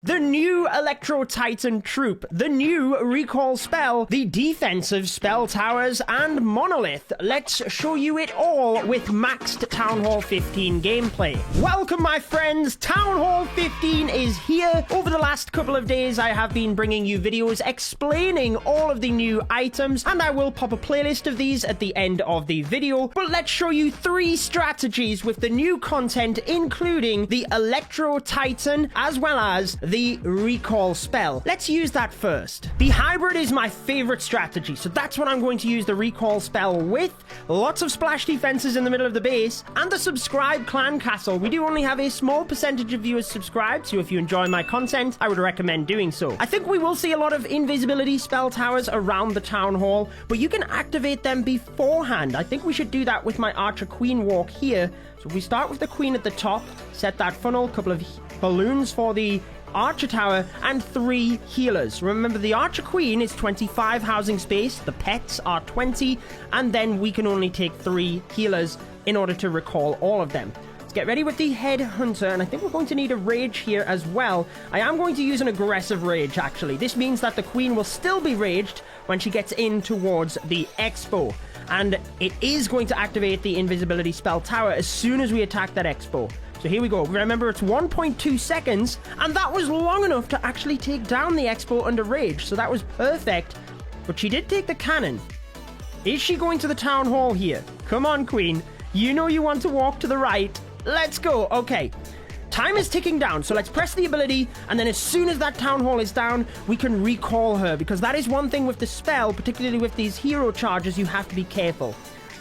The new Electro Titan troop, the new recall spell, the defensive spell towers, and monolith. Let's show you it all with maxed Town Hall 15 gameplay. Welcome, my friends. Town Hall 15 is here. Over the last couple of days, I have been bringing you videos explaining all of the new items, and I will pop a playlist of these at the end of the video. But let's show you 3 strategies with the new content, including the Electro Titan, as well as the recall spell. Let's use that first. The hybrid is my favorite strategy, so that's what I'm going to use the recall spell with. Lots of splash defenses in the middle of the base, and the subscribe clan castle. We do only have a small percentage of viewers subscribed, so if you enjoy my content, I would recommend doing so. I think we will see a lot of invisibility spell towers around the town hall, but you can activate them beforehand. I think we should do that with my Archer Queen walk here. So if we start with the Queen at the top, set that funnel, couple of balloons for the Archer Tower, and 3 healers. Remember, the Archer Queen is 25 housing space, the pets are 20, and then we can only take 3 healers in order to recall all of them. Let's get ready with the Head Hunter, and I think we're going to need a rage here as well. I am going to use an aggressive rage, actually. This means that the Queen will still be raged when she gets in towards the Expo, and it is going to activate the invisibility spell tower as soon as we attack that Expo. So here we go. Remember, it's 1.2 seconds, and that was long enough to actually take down the Expo under rage, so that was perfect. But she did take the cannon. Is she going to the town hall here? Come on, Queen. You know you want to walk to the right. Let's go. Okay. Time is ticking down, so let's press the ability, and then as soon as that town hall is down, we can recall her, because that is one thing with the spell, particularly with these hero charges, you have to be careful.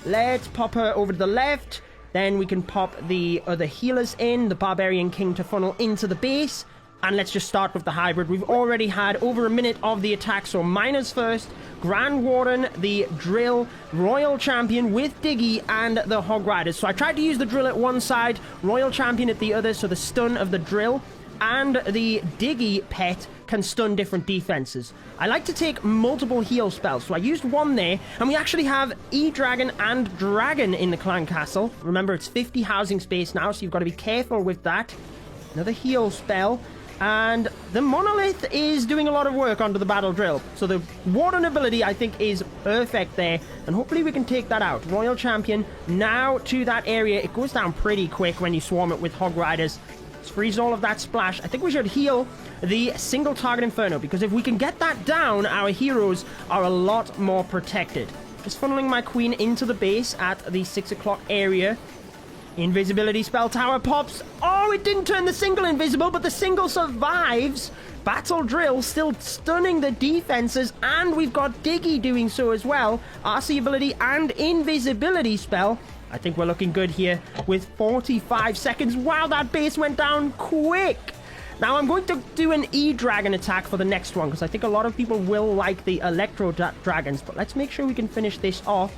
Let's pop her over to the left. Then we can pop the other healers in, the Barbarian King to funnel into the base. And let's just start with the hybrid. We've already had over a minute of the attack, so Miners first, Grand Warden, the Drill, Royal Champion with Diggy, and the Hog Riders. So I tried to use the Drill at one side, Royal Champion at the other, so the stun of the Drill and the Diggy pet can stun different defenses. I like to take multiple heal spells, so I used one there, and we actually have E-Dragon and Dragon in the clan castle. Remember, it's 50 housing space now, so you've got to be careful with that. Another heal spell, and the Monolith is doing a lot of work onto the Battle Drill, so the Warden ability, I think, is perfect there, and hopefully we can take that out. Royal Champion now to that area. It goes down pretty quick when you swarm it with Hog Riders. Let's freeze all of that splash. I think we should heal the single target Inferno, because if we can get that down, our heroes are a lot more protected. Just funneling my Queen into the base at the 6 o'clock area. Invisibility spell tower pops. Oh, it didn't turn the single invisible, but the single survives. Battle Drill still stunning the defenses, and we've got Diggy doing so as well. RC ability and invisibility spell. I think we're looking good here with 45 seconds. Wow, that base went down quick. Now, I'm going to do an E-Dragon attack for the next one, because I think a lot of people will like the Electro Dragons. But let's make sure we can finish this off.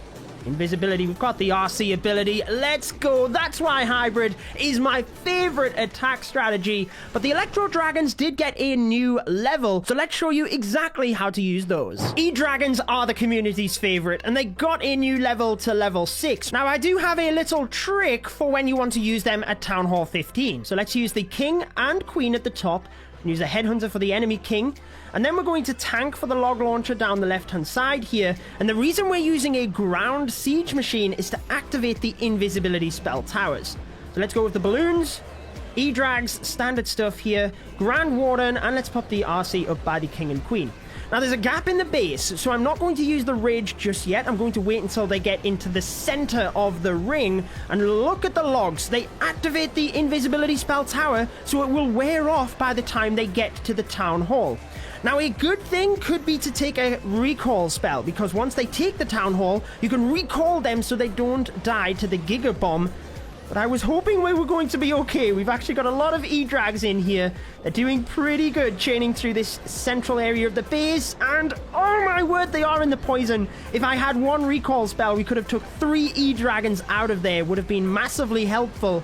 Invisibility, we've got the RC ability. Let's go. That's why hybrid is my favorite attack strategy. But the Electro Dragons did get a new level, so let's show you exactly how to use those. E-Dragons are the community's favorite, and they got a new level to level 6. Now, I do have a little trick for when you want to use them at Town Hall 15. So let's use the King and Queen at the top, and use a Headhunter for the enemy King. And then we're going to tank for the log launcher down the left-hand side here. And the reason we're using a ground siege machine is to activate the invisibility spell towers. So let's go with the balloons, E-Drags, standard stuff here, Grand Warden, and let's pop the RC up by the King and Queen. Now, there's a gap in the base, so I'm not going to use the Rage just yet. I'm going to wait until they get into the center of the ring. And look at the logs. They activate the invisibility spell tower, so it will wear off by the time they get to the town hall. Now, a good thing could be to take a recall spell, because once they take the town hall, you can recall them so they don't die to the Giga Bomb. But I was hoping we were going to be okay. We've actually got a lot of E-Drags in here. They're doing pretty good chaining through this central area of the base. And, oh my word, they are in the poison. If I had one recall spell, we could have took 3 E-Dragons out of there. Would have been massively helpful.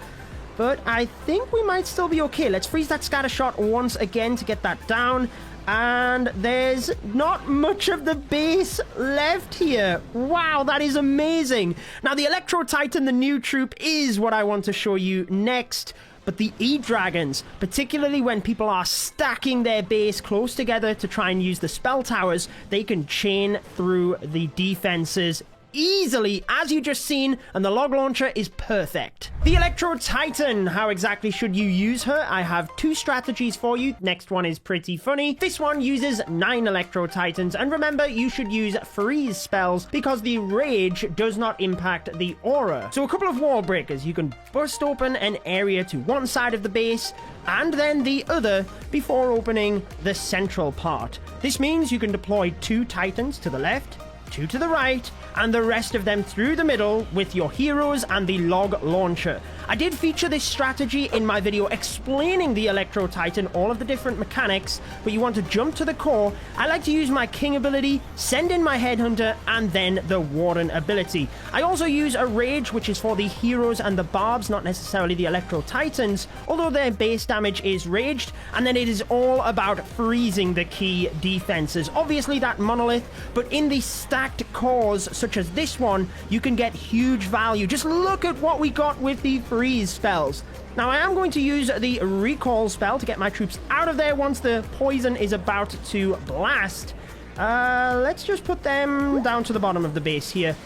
But I think we might still be okay. Let's freeze that scatter shot once again to get that down. And there's not much of the base left here. Wow, that is amazing. Now, the Electro Titan, the new troop, is what I want to show you next. but the E-Dragons, particularly when people are stacking their base close together to try and use the spell towers, they can chain through the defenses easily, as you just seen, and the log launcher is perfect. The Electro Titan, how exactly should you use her? I have two strategies for you. Next one is pretty funny. This one uses 9 Electro Titans, and remember, you should use freeze spells because the rage does not impact the aura. So a couple of wall breakers. You can bust open an area to one side of the base and then the other before opening the central part. This means you can deploy 2 Titans to the left, 2 to the right, and the rest of them through the middle with your heroes and the log launcher. I did feature this strategy in my video explaining the Electro Titan, all of the different mechanics, but you want to jump to the core. I like to use my King ability, send in my Headhunter, and then the Warden ability. I also use a Rage, which is for the heroes and the barbs, not necessarily the Electro Titans, although their base damage is raged, and then it is all about freezing the key defenses. Obviously that monolith, but in the stacked cores, such as this one, you can get huge value. Just look at what we got with the freeze spells. Now, I am going to use the recall spell to get my troops out of there once the poison is about to blast. Let's just put them down to the bottom of the base here.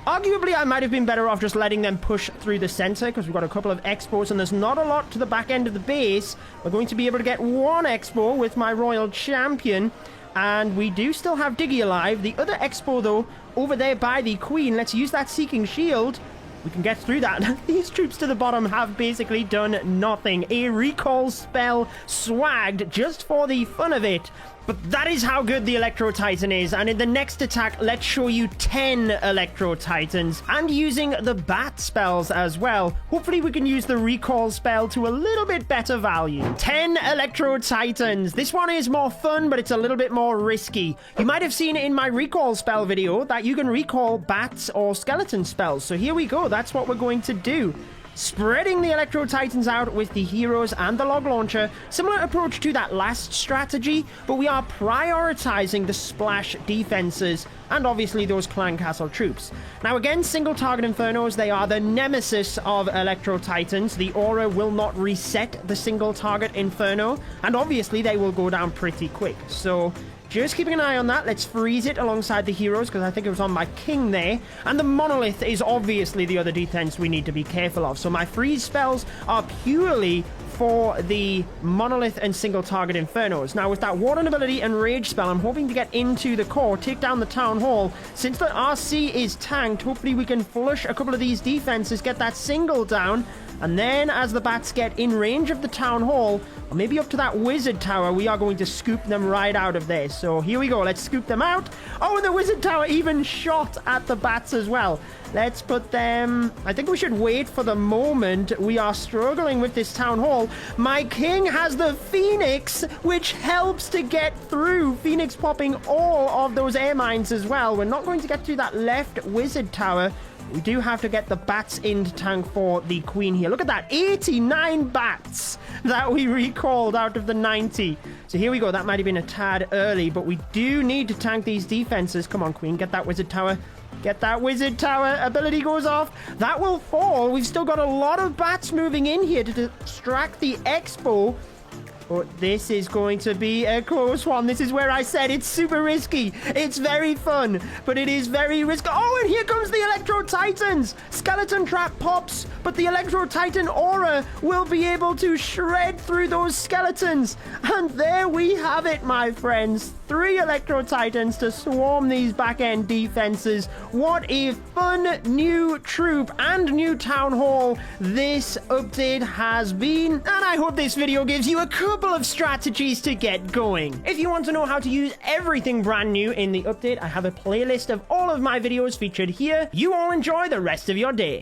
Arguably, I might have been better off just letting them push through the center because we've got a couple of expos and there's not a lot to the back end of the base. We're going to be able to get one expo with my Royal Champion. And we do still have Diggy alive. The other expo, though, over there by the Queen. Let's use that Seeking Shield. We can get through that. These troops to the bottom have basically done nothing. A recall spell swagged just for the fun of it. But that is how good the Electro Titan is. And in the next attack, let's show you 10 Electro Titans. And using the bat spells as well. Hopefully we can use the recall spell to a little bit better value. 10 Electro Titans. This one is more fun, but it's a little bit more risky. You might have seen in my recall spell video that you can recall bats or skeleton spells. So here we go. That's what we're going to do. Spreading the Electro Titans out with the heroes and the log launcher. Similar approach to that last strategy, but we are prioritizing the splash defenses and obviously those clan castle troops. Now again, single target infernos, they are the nemesis of Electro Titans. The aura will not reset the single target inferno, and obviously they will go down pretty quick. So just keeping an eye on that. Let's freeze it alongside the heroes because I think it was on my king there. And the monolith is obviously the other defense we need to be careful of. So my freeze spells are purely for the monolith and single target infernos. Now with that warden ability and rage spell, I'm hoping to get into the core, take down the town hall. Since the RC is tanked, hopefully we can flush a couple of these defenses, get that single down. And then as the bats get in range of the town hall, or maybe up to that wizard tower, we are going to scoop them right out of there. So here we go. Let's scoop them out. Oh, and the wizard tower even shot at the bats as well. Let's put them... I think we should wait for the moment. We are struggling with this town hall. My king has the Phoenix, which helps to get through. Phoenix popping all of those air mines as well. We're not going to get to that left wizard tower. We do have to get the bats into tank for the queen here. Look at that. 89 bats that we recalled out of the 90. So here we go. That might have been a tad early, but we do need to tank these defenses. Come on, queen. Get that wizard tower. Get that wizard tower. Ability goes off. That will fall. We've still got a lot of bats moving in here to distract the expo. But this is going to be a close one. This is where I said it's super risky. It's very fun, but it is very risky. Oh, and here comes the Electro Titans. Skeleton trap pops, but the Electro Titan aura will be able to shred through those skeletons. And there we have it, my friends. 3 Electro Titans to swarm these back-end defenses. What a fun new troop and new town hall this update has been. And I hope this video gives you a couple of strategies to get going. If you want to know how to use everything brand new in the update, I have a playlist of all of my videos featured here. You all enjoy the rest of your day.